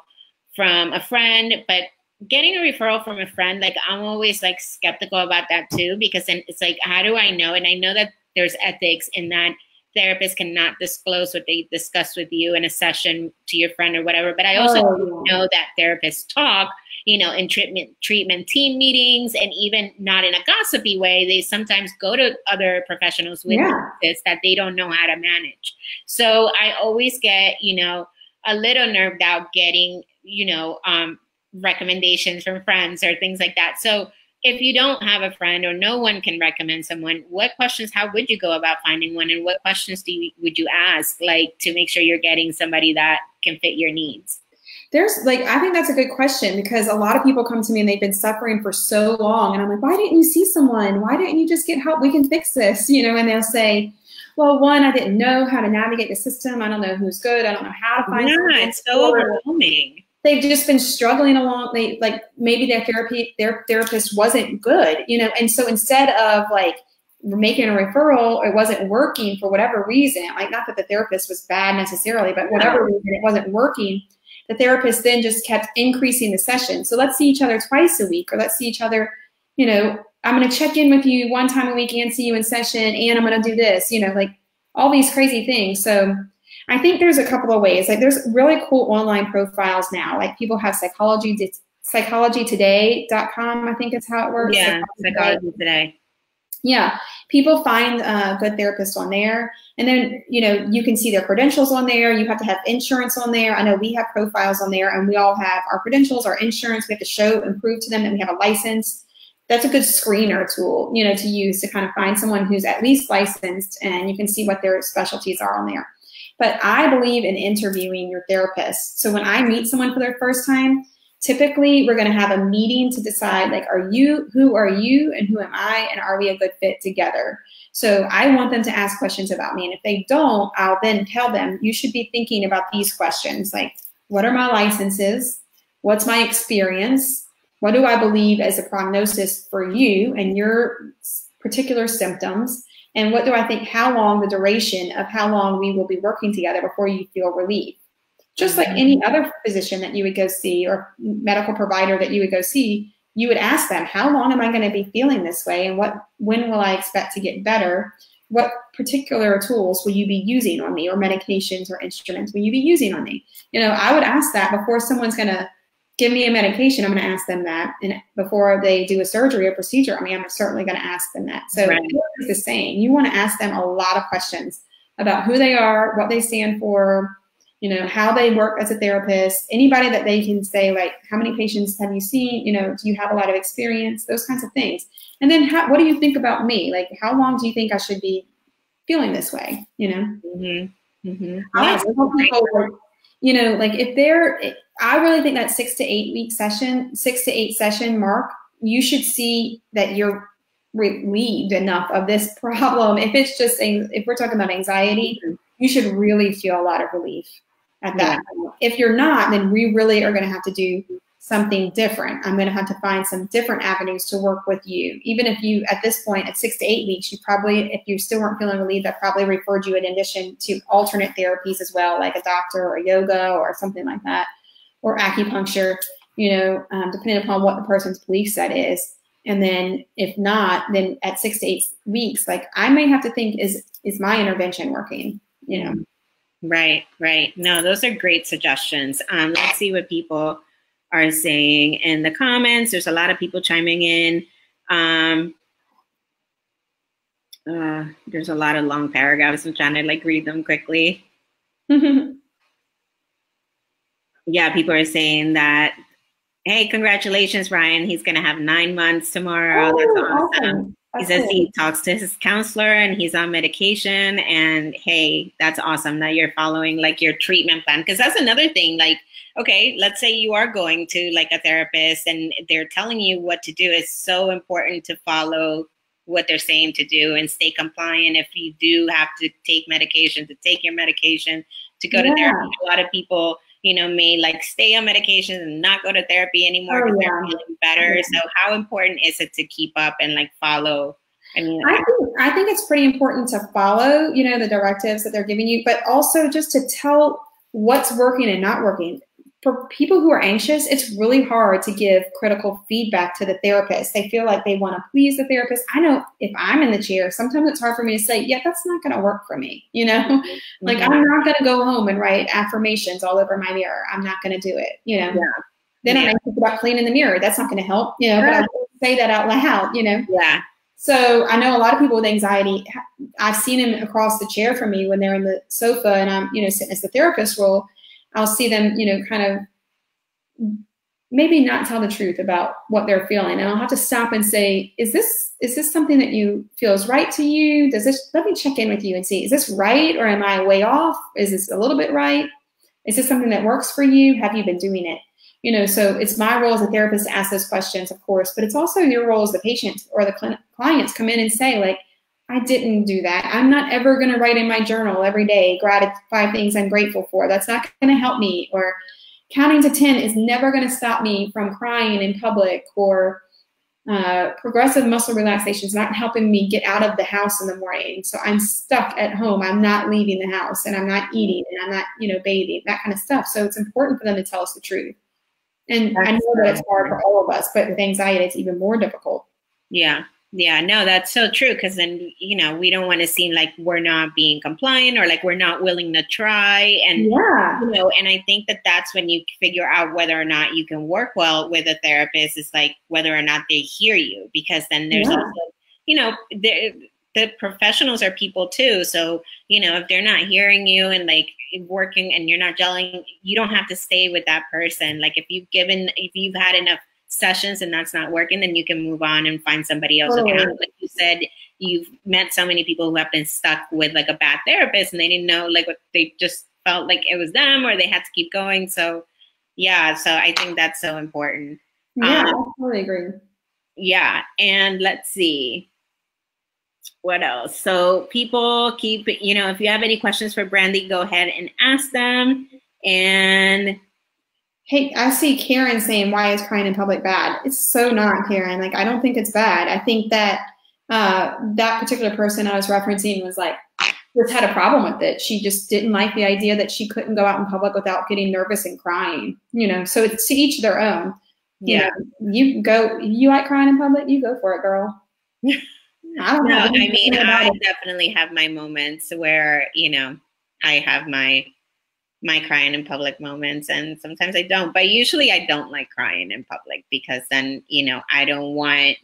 from a friend, but getting a referral from a friend, like I'm always like skeptical about that too, because then it's like, how do I know? And I know that there's ethics in that therapists cannot disclose what they discuss with you in a session to your friend or whatever. But I also know that therapists talk, you know, in treatment team meetings, and even not in a gossipy way. They sometimes go to other professionals with this that they don't know how to manage. So I always get, you know, a little nerved out getting, you know, recommendations from friends or things like that. So if you don't have a friend or no one can recommend someone, what questions, how would you go about finding one? And what questions would you ask, like, to make sure you're getting somebody that can fit your needs? There's like, I think that's a good question, because a lot of people come to me and they've been suffering for so long. And I'm like, why didn't you see someone? Why didn't you just get help? We can fix this, you know? And they'll say, well, one, I didn't know how to navigate the system. I don't know who's good. I don't know how to find someone. It's so overwhelming. They've just been struggling along. They like, maybe their therapist wasn't good, you know? And so instead of like making a referral, it wasn't working for whatever reason, like not that the therapist was bad necessarily, but whatever reason it wasn't working, the therapist then just kept increasing the session. So let's see each other twice a week, or let's see each other, you know, I'm going to check in with you one time a week and see you in session, and I'm going to do this, you know, like all these crazy things. So I think there's a couple of ways. Like there's really cool online profiles now. Like people have psychologytoday.com, I think is how it works. Yeah, Psychology Today. Yeah, people find good therapists on there. And then, you know, you can see their credentials on there. You have to have insurance on there. I know we have profiles on there, and we all have our credentials, our insurance. We have to show and prove to them that we have a license. That's a good screener tool, you know, to use to kind of find someone who's at least licensed, and you can see what their specialties are on there. But I believe in interviewing your therapist. So when I meet someone for their first time, typically we're going to have a meeting to decide, like, who are you and who am I, and are we a good fit together? So I want them to ask questions about me. And if they don't, I'll then tell them, you should be thinking about these questions, like, what are my licenses? What's my experience? What do I believe as a prognosis for you and your particular symptoms? And what do I think, how long, the duration of how long we will be working together before you feel relief? Just like any other physician that you would go see, or medical provider that you would go see, you would ask them, how long am I going to be feeling this way? And when will I expect to get better? What particular tools will you be using on me, or medications or instruments will you be using on me? You know, I would ask that before someone's going to give me a medication. I'm going to ask them that. And before they do a surgery or procedure, I mean, I'm certainly going to ask them that. So it's the same. You want to ask them a lot of questions about who they are, what they stand for, you know, how they work as a therapist, anybody that they can say, like, how many patients have you seen? You know, do you have a lot of experience? Those kinds of things. And then what do you think about me? Like, how long do you think I should be feeling this way? You know? I like to tell people, you know, like I really think that 6 to 8 session mark, you should see that you're relieved enough of this problem. If it's just, if we're talking about anxiety, you should really feel a lot of relief at that. If you're not, then we really are going to have to do something different. I'm going to have to find some different avenues to work with you. Even if you, at this point, at 6 to 8 weeks, you probably, if you still weren't feeling relieved, I probably referred you in addition to alternate therapies as well, like a doctor or yoga or something like that, or acupuncture, you know, depending upon what the person's belief set is. And then if not, then at 6 to 8 weeks, like, I may have to think, is my intervention working, you know? Right. No, those are great suggestions. Let's see what people are saying in the comments. There's a lot of people chiming in. There's a lot of long paragraphs. I'm trying to like read them quickly. Yeah, people are saying that, hey, congratulations, Ryan. He's going to have 9 months tomorrow. Oh, that's awesome. He says he talks to his counselor and he's on medication. And hey, that's awesome that you're following like your treatment plan. Because that's another thing. Like, okay, let's say you are going to like a therapist and they're telling you what to do. It's so important to follow what they're saying to do and stay compliant. If you do have to take medication, to take your medication, to go to therapy. A lot of people, you know, may like stay on medication and not go to therapy anymore because they're feeling better. So how important is it to keep up and like follow? I mean, I think it's pretty important to follow, you know, the directives that they're giving you, but also just to tell what's working and not working. for people who are anxious, it's really hard to give critical feedback to the therapist. They feel like they want to please the therapist. I know if I'm in the chair, sometimes it's hard for me to say, yeah, that's not going to work for me. You know, mm-hmm. Like I'm not going to go home and write affirmations all over my mirror. I'm not going to do it. You know, then I'm anxious about cleaning the mirror. That's not going to help. You know, but I won't say that out loud. You know. Yeah. So I know a lot of people with anxiety. I've seen them across the chair from me when they're in the sofa and I'm, you know, sitting as the therapist role. I'll see them, you know, kind of maybe not tell the truth about what they're feeling. And I'll have to stop and say, is this something that you feels right to you? Let me check in with you and see, is this right? Or am I way off? Is this a little bit right? Is this something that works for you? Have you been doing it? You know, so it's my role as a therapist to ask those questions, of course, but it's also your role as the patient or the clients come in and say, like, I didn't do that. I'm not ever going to write in my journal every day, 5 things I'm grateful for. That's not going to help me. Or counting to 10 is never going to stop me from crying in public. Or progressive muscle relaxation is not helping me get out of the house in the morning. So I'm stuck at home. I'm not leaving the house and I'm not eating and I'm not, you know, bathing, that kind of stuff. So it's important for them to tell us the truth. And I know that it's hard for all of us, but with anxiety, it's even more difficult. Yeah. Yeah, no, that's so true. Because then, you know, we don't want to seem like we're not being compliant or like we're not willing to try. And, you know, and I think that that's when you figure out whether or not you can work well with a therapist is like whether or not they hear you. Because then there's also, you know, the professionals are people too. So, you know, if they're not hearing you and like working and you're not gelling, you don't have to stay with that person. Like if you've had enough sessions and that's not working, then you can move on and find somebody else. Like you said, you've met so many people who have been stuck with like a bad therapist and they didn't know like what they just felt like it was them or they had to keep going. So yeah, so I think that's so important. Yeah, I totally agree. Yeah, and let's see what else. So people keep, you know, if you have any questions for Brandy, go ahead and ask them. And hey, I see Karen saying, why is crying in public bad? It's so not, Karen. Like, I don't think it's bad. I think that that particular person I was referencing was like, just had a problem with it. She just didn't like the idea that she couldn't go out in public without getting nervous and crying, you know, so it's to each their own. You know, you like crying in public, you go for it, girl. I definitely have my moments where, you know, I have my crying in public moments and sometimes I don't, but usually I don't like crying in public because then, you know, I don't want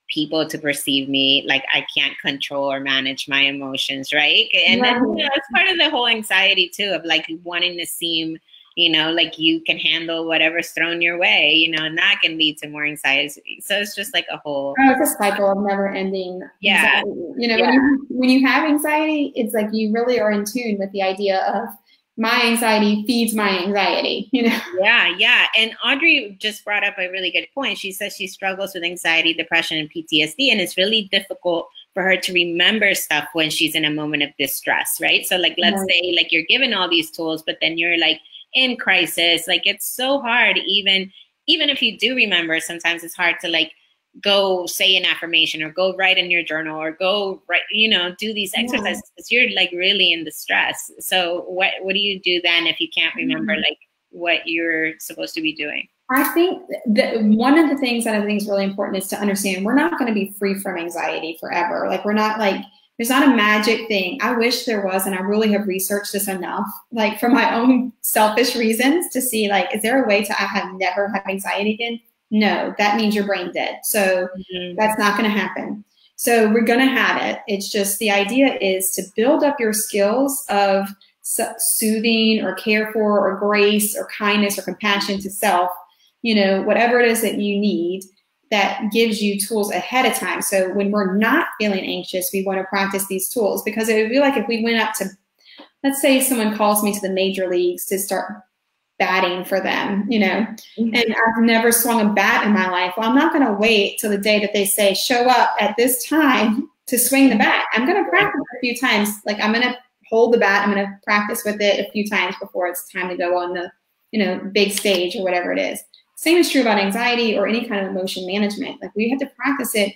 people to perceive me like I can't control or manage my emotions, right? And then, you know, that's part of the whole anxiety too of like wanting to seem, you know, like you can handle whatever's thrown your way, you know, and that can lead to more anxiety. So it's just like a whole it's a cycle of never ending anxiety. You know, when you have anxiety, it's like you really are in tune with the idea of my anxiety feeds my anxiety, you know? Yeah. And Audrey just brought up a really good point. She says she struggles with anxiety, depression, and PTSD, and it's really difficult for her to remember stuff when she's in a moment of distress, right? So like, let's say like you're given all these tools, but then you're like in crisis. Like it's so hard, even if you do remember, sometimes it's hard to like go say an affirmation or go write in your journal or go write, you know, do these exercises because you're like really in the stress. So what do you do then if you can't remember like what you're supposed to be doing? I think that one of the things that I think is really important is to understand we're not going to be free from anxiety forever. Like we're not like, there's not a magic thing. I wish there was, and I really have researched this enough, like for my own selfish reasons to see like, is there a way to never have anxiety again? No, that means your brain dead. So that's not going to happen. So we're going to have it. It's just the idea is to build up your skills of soothing or care for or grace or kindness or compassion to self, you know, whatever it is that you need that gives you tools ahead of time. So when we're not feeling anxious, we want to practice these tools because it would be like if we went up to, let's say someone calls me to the major leagues to start batting for them, you know, and I've never swung a bat in my life. Well, I'm not going to wait till the day that they say, show up at this time to swing the bat. I'm going to practice a few times. Like I'm going to hold the bat. I'm going to practice with it a few times before it's time to go on the, you know, big stage or whatever it is. Same is true about anxiety or any kind of emotion management. Like we have to practice it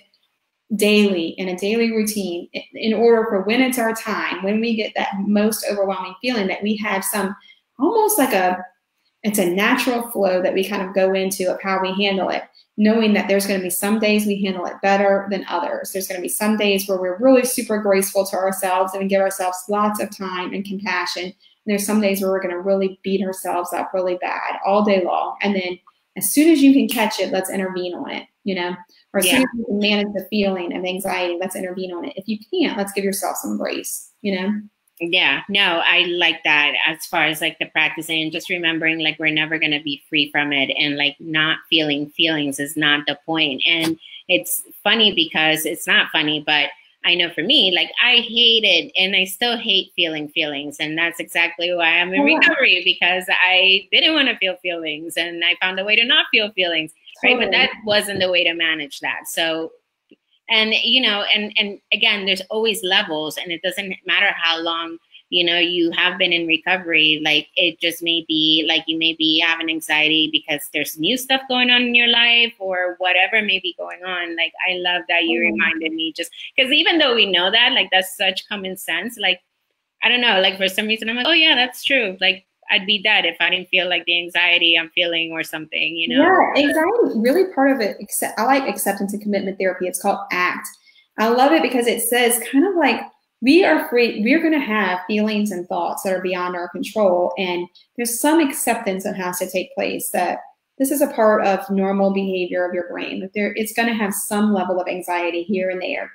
daily in a daily routine in order for when it's our time, when we get that most overwhelming feeling that we have some almost like It's a natural flow that we kind of go into of how we handle it, knowing that there's going to be some days we handle it better than others. There's going to be some days where we're really super graceful to ourselves and we give ourselves lots of time and compassion. And there's some days where we're going to really beat ourselves up really bad all day long. And then as soon as you can catch it, let's intervene on it, you know, or as soon as you can manage the feeling of anxiety, let's intervene on it. If you can't, let's give yourself some grace, you know? Yeah, no, I like that as far as like the practicing and just remembering like we're never going to be free from it, and like not feeling feelings is not the point. And it's funny because it's not funny, but I know for me, like I hated and I still hate feeling feelings. And that's exactly why I'm in recovery, because I didn't want to feel feelings and I found a way to not feel feelings, right? But that wasn't the way to manage that. So and, you know, and again, there's always levels, and it doesn't matter how long, you know, you have been in recovery. Like it just may be like you may be having anxiety because there's new stuff going on in your life or whatever may be going on. Like I love that you reminded me, just because even though we know that, like that's such common sense. Like, I don't know, like for some reason I'm like, oh yeah, that's true. Like I'd be dead if I didn't feel like the anxiety I'm feeling or something, you know? Yeah, anxiety, really part of it. I like acceptance and commitment therapy. It's called ACT. I love it because it says kind of like we are free. We're going to have feelings and thoughts that are beyond our control. And there's some acceptance that has to take place that this is a part of normal behavior of your brain. That it's going to have some level of anxiety here and there.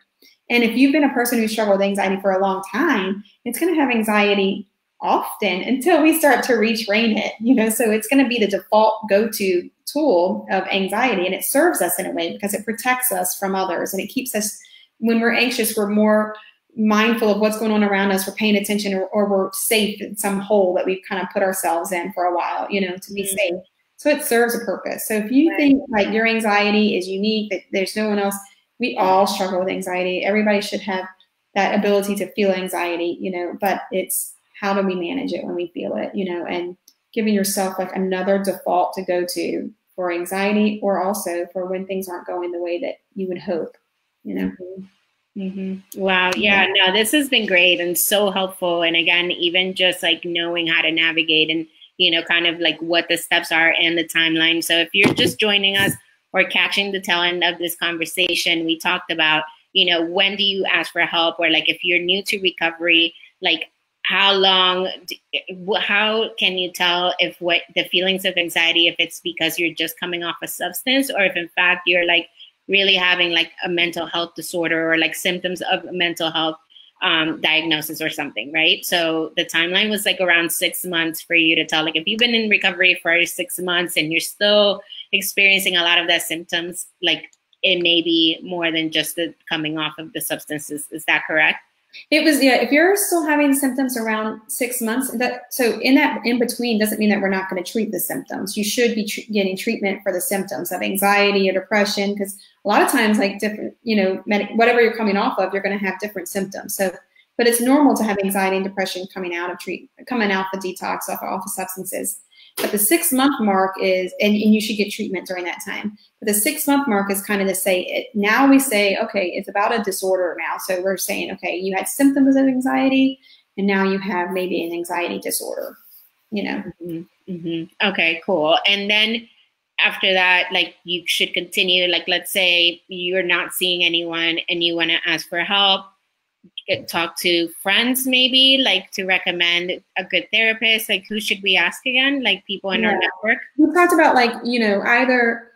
And if you've been a person who struggled with anxiety for a long time, it's going to have anxiety often until we start to retrain it, you know, so it's going to be the default go-to tool of anxiety, and it serves us in a way because it protects us from others, and it keeps us, when we're anxious, we're more mindful of what's going on around us, we're paying attention, or we're safe in some hole that we've kind of put ourselves in for a while, you know, to be safe. So it serves a purpose. So if you think like your anxiety is unique, that there's no one else, we all struggle with anxiety. Everybody should have that ability to feel anxiety, you know, but it's how do we manage it when we feel it, you know, and giving yourself like another default to go to for anxiety, or also for when things aren't going the way that you would hope, you know. Wow. Yeah, no, this has been great and so helpful. And again, even just like knowing how to navigate and, you know, kind of like what the steps are and the timeline. So if you're just joining us or catching the tail end of this conversation, we talked about, you know, when do you ask for help, or like if you're new to recovery, like how can you tell if what the feelings of anxiety, if it's because you're just coming off a substance, or if in fact you're like really having like a mental health disorder or like symptoms of mental health diagnosis or something, right? So the timeline was like around 6 months for you to tell, like if you've been in recovery for 6 months and you're still experiencing a lot of the symptoms, like it may be more than just the coming off of the substances. Is that correct? It was, yeah, if you're still having symptoms around 6 months, so in that in between doesn't mean that we're not going to treat the symptoms. You should be getting treatment for the symptoms of anxiety or depression, because a lot of times, like different, you know, whatever you're coming off of, you're going to have different symptoms. So, but it's normal to have anxiety and depression coming out of the detox off of substances. But the 6 month mark is, and you should get treatment during that time. But the 6 month mark is kind of to say it. Now we say, okay, it's about a disorder now. So we're saying, okay, you had symptoms of anxiety, and now you have maybe an anxiety disorder, you know? Okay, cool. And then after that, like you should continue, like, let's say you're not seeing anyone and you want to ask for help, talk to friends, maybe like to recommend a good therapist. Like who should we ask again? Like people in our network? We talked about like, you know, either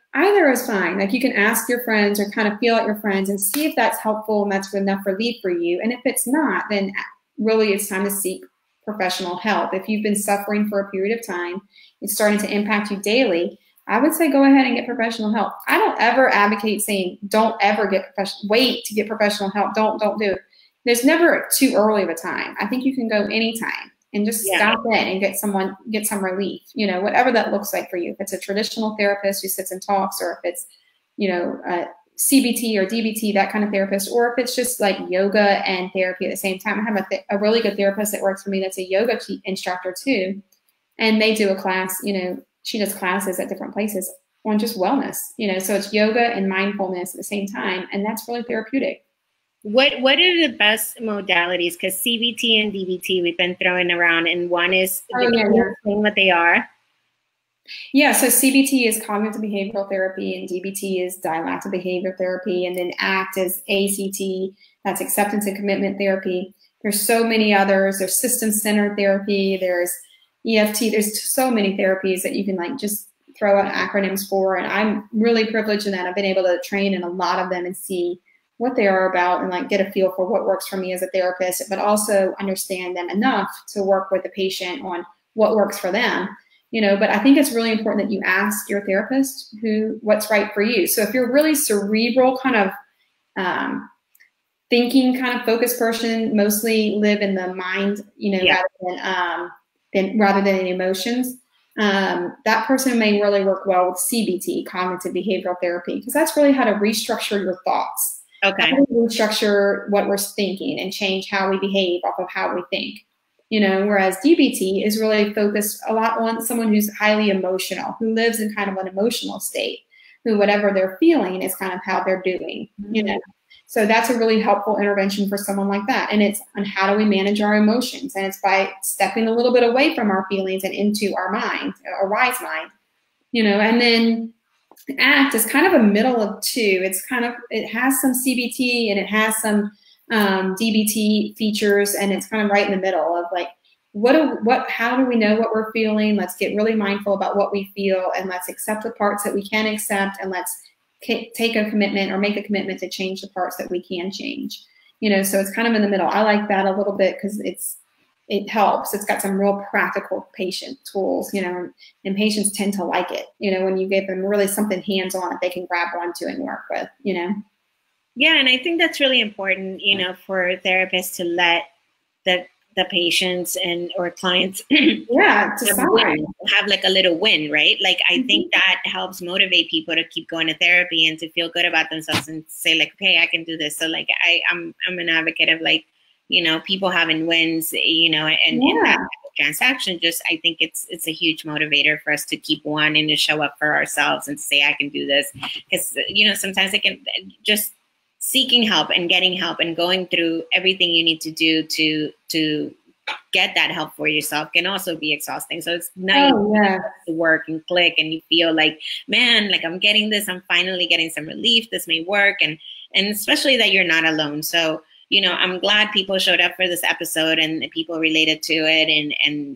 is fine. Like you can ask your friends or kind of feel out your friends and see if that's helpful and that's enough relief for you. And if it's not, then really it's time to seek professional help. If you've been suffering for a period of time, it's starting to impact you daily, I would say go ahead and get professional help. I don't ever advocate saying don't ever wait to get professional help. Don't do it. There's never too early of a time. I think you can go anytime and just stop in and get some relief, you know, whatever that looks like for you. If it's a traditional therapist who sits and talks, or if it's, you know, CBT or DBT, that kind of therapist, or if it's just like yoga and therapy at the same time. I have a really good therapist that works for me that's a yoga instructor too. And they do a class, you know, she does classes at different places on just wellness, you know, so it's yoga and mindfulness at the same time. And that's really therapeutic. What are the best modalities? Because CBT and DBT we've been throwing around, and one is saying what they are. Yeah, so CBT is cognitive behavioral therapy, and DBT is dialectical behavior therapy, and then ACT is ACT, that's acceptance and commitment therapy. There's so many others. There's system-centered therapy. There's EFT. There's so many therapies that you can like just throw out acronyms for, and I'm really privileged in that I've been able to train in a lot of them and see what they are about and like get a feel for what works for me as a therapist, but also understand them enough to work with the patient on what works for them. You know, but I think it's really important that you ask your therapist what's right for you. So if you're really cerebral kind of thinking kind of focused person, mostly live in the mind, you know, rather than in emotions, that person may really work well with CBT, cognitive behavioral therapy, because that's really how to restructure your thoughts. Okay. How to restructure what we're thinking and change how we behave off of how we think. You know, whereas DBT is really focused a lot on someone who's highly emotional, who lives in kind of an emotional state, who whatever they're feeling is kind of how they're doing, you know. So that's a really helpful intervention for someone like that. And it's on how do we manage our emotions? And it's by stepping a little bit away from our feelings and into our mind, a wise mind, you know. And then ACT is kind of a middle of two. It's kind of, it has some CBT and it has some DBT features, and it's kind of right in the middle of like, how do we know what we're feeling? Let's get really mindful about what we feel, and let's accept the parts that we can accept, and let's take a commitment or make a commitment to change the parts that we can change. You know, so it's kind of in the middle. I like that a little bit because it helps. It's got some real practical patient tools, you know, and patients tend to like it. You know, when you give them really something hands-on that they can grab onto and work with, you know. Yeah, and I think that's really important, you know, for therapists to let the patients and or clients have like a little win, right? Like I think that helps motivate people to keep going to therapy and to feel good about themselves and say like, okay, I can do this. So like I'm an advocate of like, you know, people having wins, you know, and that transaction. Just I think it's a huge motivator for us to keep wanting to show up for ourselves and to say I can do this, because you know sometimes it can just seeking help and getting help and going through everything you need to do to get that help for yourself can also be exhausting. So it's nice to work and click and you feel like, man, like I'm getting this, I'm finally getting some relief, this may work, and especially that you're not alone. So, you know, I'm glad people showed up for this episode and people related to it, and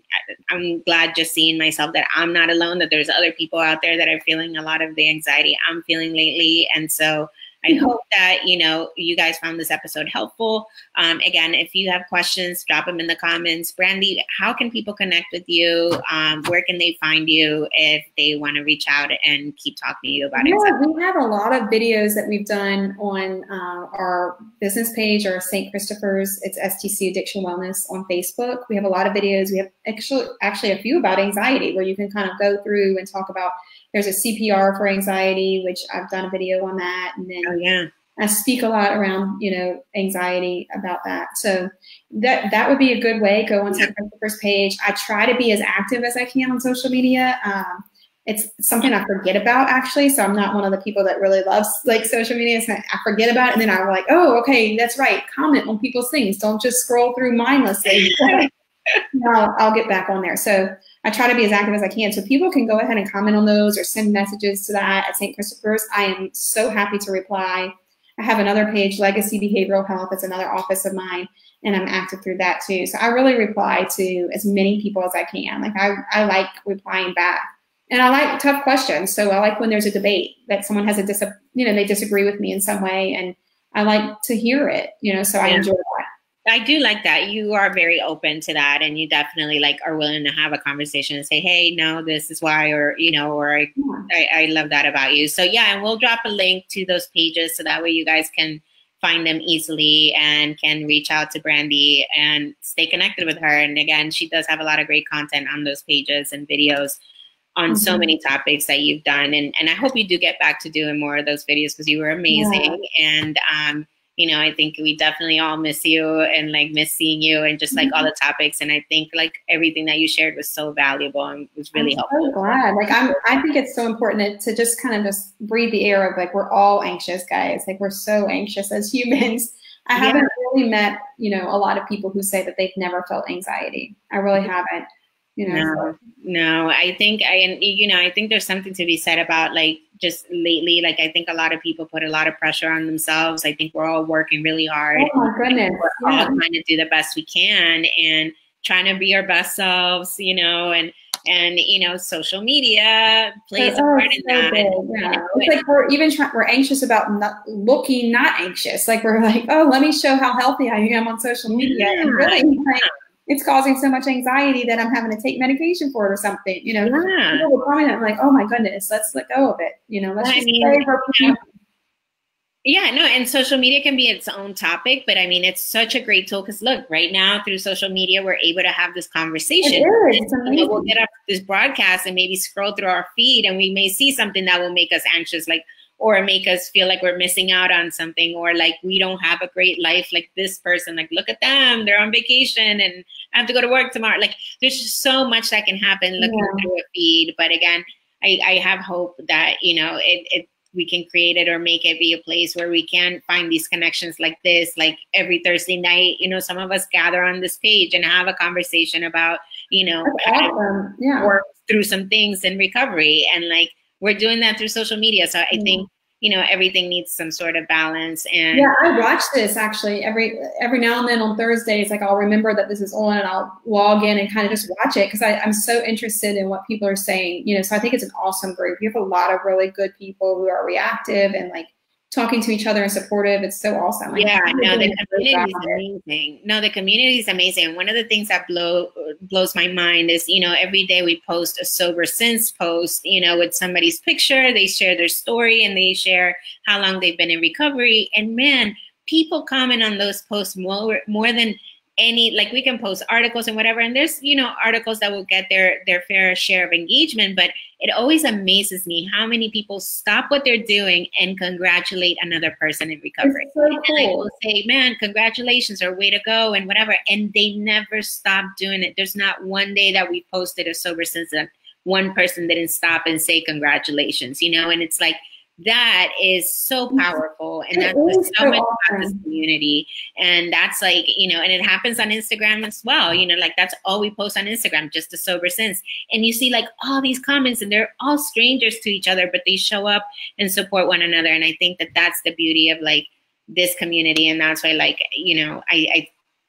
I'm glad just seeing myself that I'm not alone, that there's other people out there that are feeling a lot of the anxiety I'm feeling lately. And so I hope that, you know, you guys found this episode helpful. Again, if you have questions, drop them in the comments. Brandy, how can people connect with you? Where can they find you if they want to reach out and keep talking to you about it? Yeah, we have a lot of videos that we've done on our business page or St. Christopher's. It's STC Addiction Wellness on Facebook. We have a lot of videos. We have actually a few about anxiety where you can kind of go through and talk about. There's a CPR for anxiety, which I've done a video on that. And then I speak a lot around, you know, anxiety about that. So that would be a good way. Go on St. Christopher's page. I try to be as active as I can on social media. It's something I forget about, actually. So I'm not one of the people that really loves like social media. So I forget about it. And then I'm like, oh, okay, that's right. Comment on people's things. Don't just scroll through mindlessly. No, I'll get back on there. So I try to be as active as I can. So people can go ahead and comment on those or send messages to that at St. Christopher's. I am so happy to reply. I have another page, Legacy Behavioral Health. It's another office of mine, and I'm active through that too. So I really reply to as many people as I can. Like I like replying back. And I like tough questions. So I like when there's a debate that someone has they disagree with me in some way, and I like to hear it, you know, so I enjoy that. I do like that. You are very open to that, and you definitely like are willing to have a conversation and say, hey, no, this is why, or, you know, or I love that about you. So yeah, and we'll drop a link to those pages so that way you guys can find them easily and can reach out to Brandy and stay connected with her. And again, she does have a lot of great content on those pages and videos on so many topics that you've done. And I hope you do get back to doing more of those videos because you were amazing. And, you know, I think we definitely all miss you and like miss seeing you and just like all the topics. And I think like everything that you shared was so valuable and was really helpful. I'm so glad. Like I think it's so important to just kind of just breathe the air of like, we're all anxious, guys. Like we're so anxious as humans. I haven't really met, you know, a lot of people who say that they've never felt anxiety. I really haven't. No, I think I think there's something to be said about like just lately, like I think a lot of people put a lot of pressure on themselves. I think we're all working really hard. Oh my goodness. We're all trying to do the best we can and trying to be our best selves, and social media plays a part in that. Yeah. It's like we're anxious about not anxious. Like we're like, oh, let me show how healthy I am on social media. And really, like, it's causing so much anxiety that I'm having to take medication for it or something. People were commenting, I'm like, oh my goodness, let's let go of it. Let's just save our people. Yeah, no, and social media can be its own topic, but I mean, it's such a great tool because look, right now through social media, we're able to have this conversation. We'll get up this broadcast and maybe scroll through our feed and we may see something that will make us anxious, like, or make us feel like we're missing out on something, or like we don't have a great life like this person, like look at them, they're on vacation and I have to go to work tomorrow. Like there's just so much that can happen looking through a feed. But again, I have hope that, we can create it or make it be a place where we can find these connections like this, like every Thursday night, some of us gather on this page and have a conversation about, awesome. work through some things in recovery. And like, we're doing that through social media. So I think, everything needs some sort of balance. And yeah, I watch this actually every now and then on Thursdays. Like I'll remember that this is on and I'll log in and kind of just watch it because I'm so interested in what people are saying. So I think it's an awesome group. You have a lot of really good people who are reactive and like talking to each other and supportive. It's so awesome. Yeah, no, the community is amazing. No, the community is amazing. One of the things that blows my mind is, every day we post a sober since post, with somebody's picture. They share their story and they share how long they've been in recovery. And man, people comment on those posts more than any, like we can post articles and whatever. And there's, articles that will get their fair share of engagement, but it always amazes me how many people stop what they're doing and congratulate another person in recovery. So cool. And I will say, man, congratulations or way to go and whatever. And they never stop doing it. There's not one day that we posted a sober since that one person didn't stop and say congratulations, and it's like, that is so powerful. And that's so much about this community. And that's like, and it happens on Instagram as well. Like that's all we post on Instagram, just a sober since. And you see like all these comments and they're all strangers to each other, but they show up and support one another. And I think that that's the beauty of like this community. And that's why like,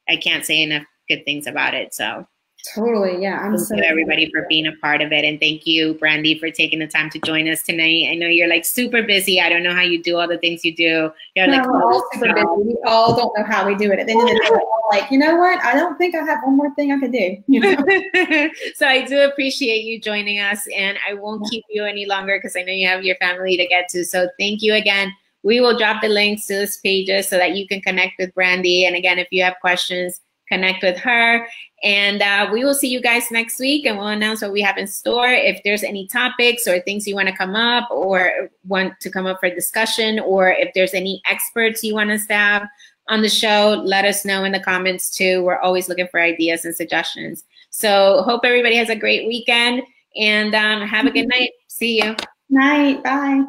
I can't say enough good things about it. So. Totally, yeah. Thank you everybody for being a part of it. And thank you, Brandy, for taking the time to join us tonight. I know you're like super busy. I don't know how you do all the things you do. You're like, we're all super busy. We all don't know how we do it. At the end of the day, we're all like, you know what? I don't think I have one more thing I could do. So I do appreciate you joining us, and I won't keep you any longer because I know you have your family to get to. So thank you again. We will drop the links to this pages so that you can connect with Brandy. And again, if you have questions, connect with her. And we will see you guys next week, and we'll announce what we have in store. If there's any topics or things you want to come up or want to come up for discussion, or if there's any experts you want us to have on the show, let us know in the comments too. We're always looking for ideas and suggestions. So hope everybody has a great weekend, and have a good night. See you. Night. Bye.